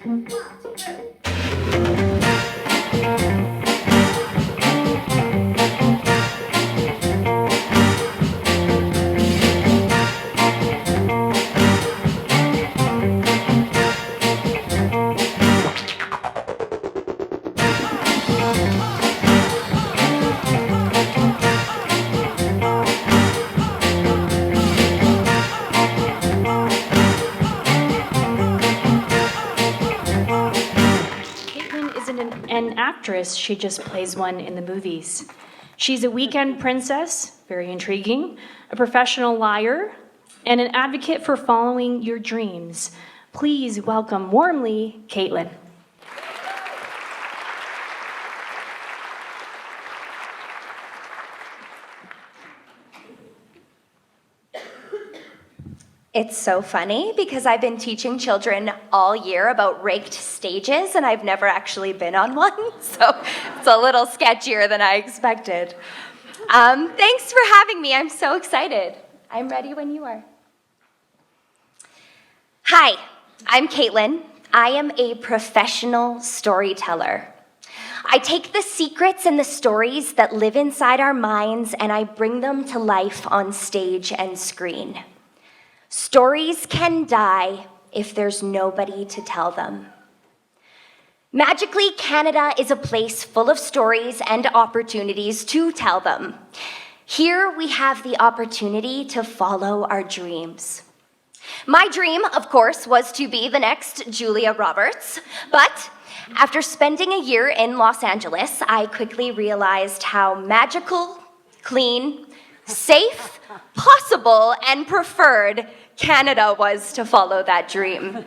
An actress, she just plays one in the movies. She's a weekend princess, very intriguing, a professional liar, and an advocate for following your dreams. Please welcome warmly, Caitlynne. It's so funny because I've been teaching children all year about raked stages and I've never actually been on one, so it's a little sketchier than I expected. Thanks for having me. I'm so excited. I'm ready when you are. Hi, I'm Caitlynne. I am a professional storyteller. I take the secrets and the stories that live inside our minds and I bring them to life on stage and screen. Stories can die if there's nobody to tell them. Magically, Canada is a place full of stories and opportunities to tell them. Here we have the opportunity to follow our dreams. My dream, of course, was to be the next Julia Roberts, but after spending a year in Los Angeles, I quickly realized how magical, clean, safe, possible, and preferred Canada was to follow that dream.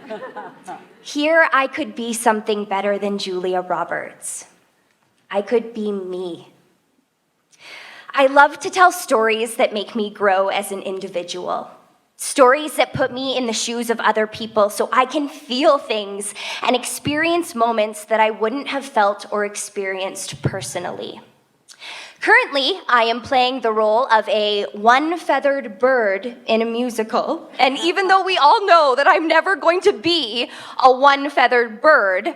Here I could be something better than Julia Roberts. I could be me. I love to tell stories that make me grow as an individual. Stories that put me in the shoes of other people so I can feel things and experience moments that I wouldn't have felt or experienced personally. Currently, I am playing the role of a one-feathered bird in a musical, and even though we all know that I'm never going to be a one-feathered bird,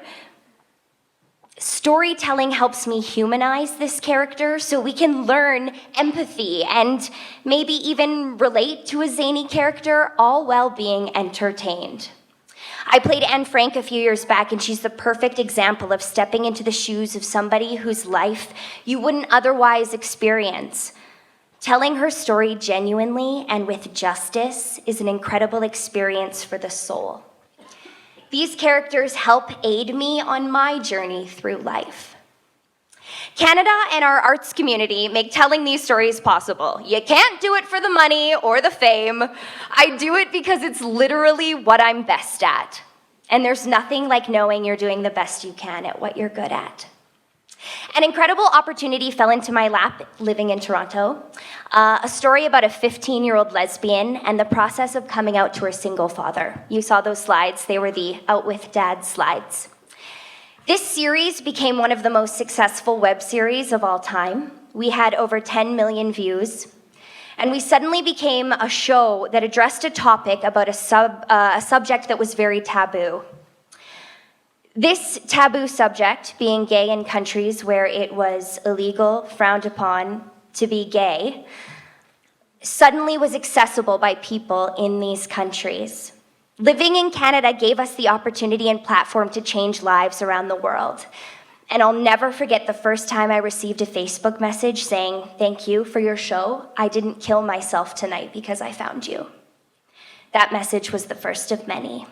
storytelling helps me humanize this character so we can learn empathy and maybe even relate to a zany character, all while being entertained. I played Anne Frank a few years back, and she's the perfect example of stepping into the shoes of somebody whose life you wouldn't otherwise experience. Telling her story genuinely and with justice is an incredible experience for the soul. These characters help aid me on my journey through life. Canada and our arts community make telling these stories possible. You can't do it for the money or the fame. I do it because it's literally what I'm best at. And there's nothing like knowing you're doing the best you can at what you're good at. An incredible opportunity fell into my lap living in Toronto. A story about a 15-year-old lesbian and the process of coming out to her single father. You saw those slides. They were the Out With Dad slides. This series became one of the most successful web series of all time. We had over 10 million views, and we suddenly became a show that addressed a topic about a subject that was very taboo. This taboo subject, being gay in countries where it was illegal, frowned upon to be gay, suddenly was accessible by people in these countries. Living in Canada gave us the opportunity and platform to change lives around the world. And I'll never forget the first time I received a Facebook message saying, "Thank you for your show. I didn't kill myself tonight because I found you." That message was the first of many.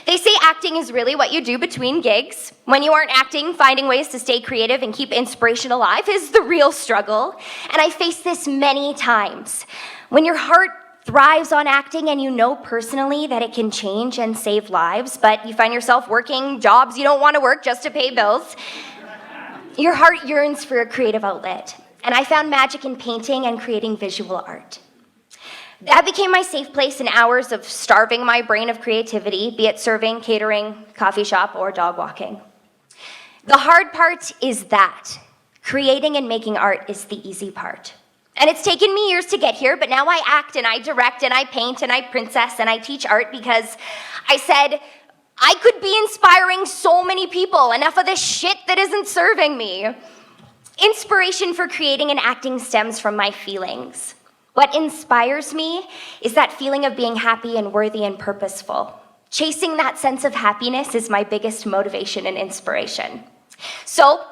They say acting is really what you do between gigs. When you aren't acting, finding ways to stay creative and keep inspiration alive is the real struggle. And I faced this many times. When your heart thrives on acting and you know personally that it can change and save lives, but you find yourself working jobs you don't want to work just to pay bills, your heart yearns for a creative outlet. And I found magic in painting and creating visual art. That became my safe place in hours of starving my brain of creativity, be it serving, catering, coffee shop, or dog walking. The hard part is that creating and making art is the easy part. And it's taken me years to get here, but now I act and I direct and I paint and I princess and I teach art because I said, I could be inspiring so many people. Enough of this shit that isn't serving me. Inspiration for creating and acting stems from my feelings. What inspires me is that feeling of being happy and worthy and purposeful. Chasing that sense of happiness is my biggest motivation and inspiration. So,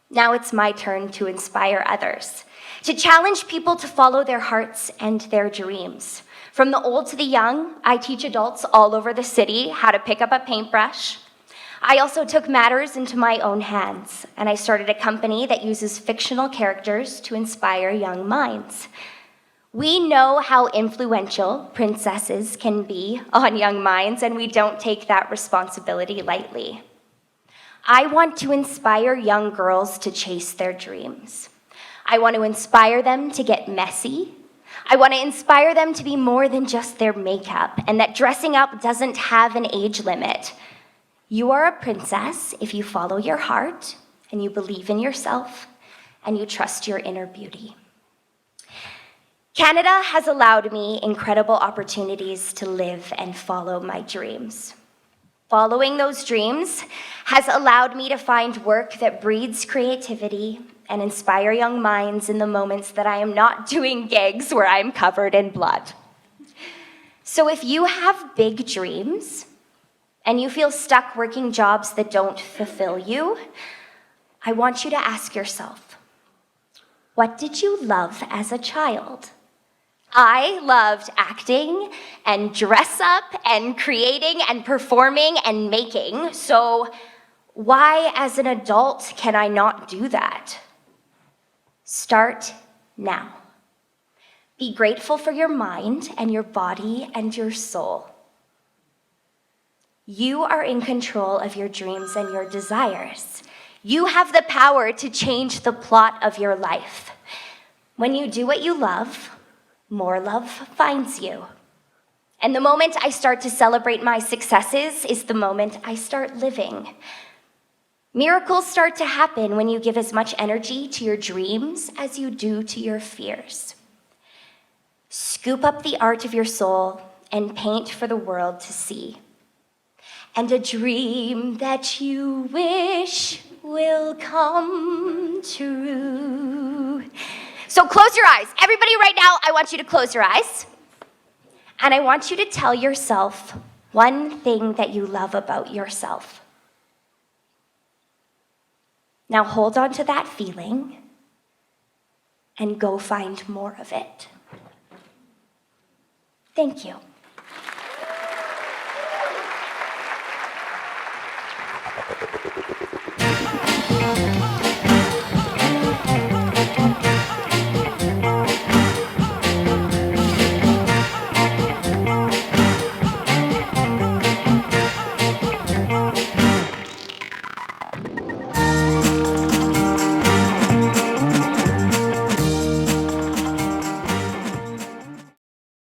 now it's my turn to inspire others, to challenge people to follow their hearts and their dreams. From the old to the young, I teach adults all over the city how to pick up a paintbrush. I also took matters into my own hands, and I started a company that uses fictional characters to inspire young minds. We know how influential princesses can be on young minds, and we don't take that responsibility lightly. I want to inspire young girls to chase their dreams. I want to inspire them to get messy. I want to inspire them to be more than just their makeup, and that dressing up doesn't have an age limit. You are a princess if you follow your heart, and you believe in yourself, and you trust your inner beauty. Canada has allowed me incredible opportunities to live and follow my dreams. Following those dreams has allowed me to find work that breeds creativity and inspire young minds in the moments that I am not doing gigs where I'm covered in blood. So if you have big dreams and you feel stuck working jobs that don't fulfill you, I want you to ask yourself, what did you love as a child? I loved acting and dress up and creating and performing and making, so why as an adult can I not do that? Start now. Be grateful for your mind and your body and your soul. You are in control of your dreams and your desires. You have the power to change the plot of your life. When you do what you love, more love finds you. And the moment I start to celebrate my successes is the moment I start living. Miracles start to happen when you give as much energy to your dreams as you do to your fears. Scoop up the art of your soul and paint for the world to see. And a dream that you wish will come true. So close your eyes. Everybody right now, I want you to close your eyes. And I want you to tell yourself one thing that you love about yourself. Now hold on to that feeling and go find more of it. Thank you.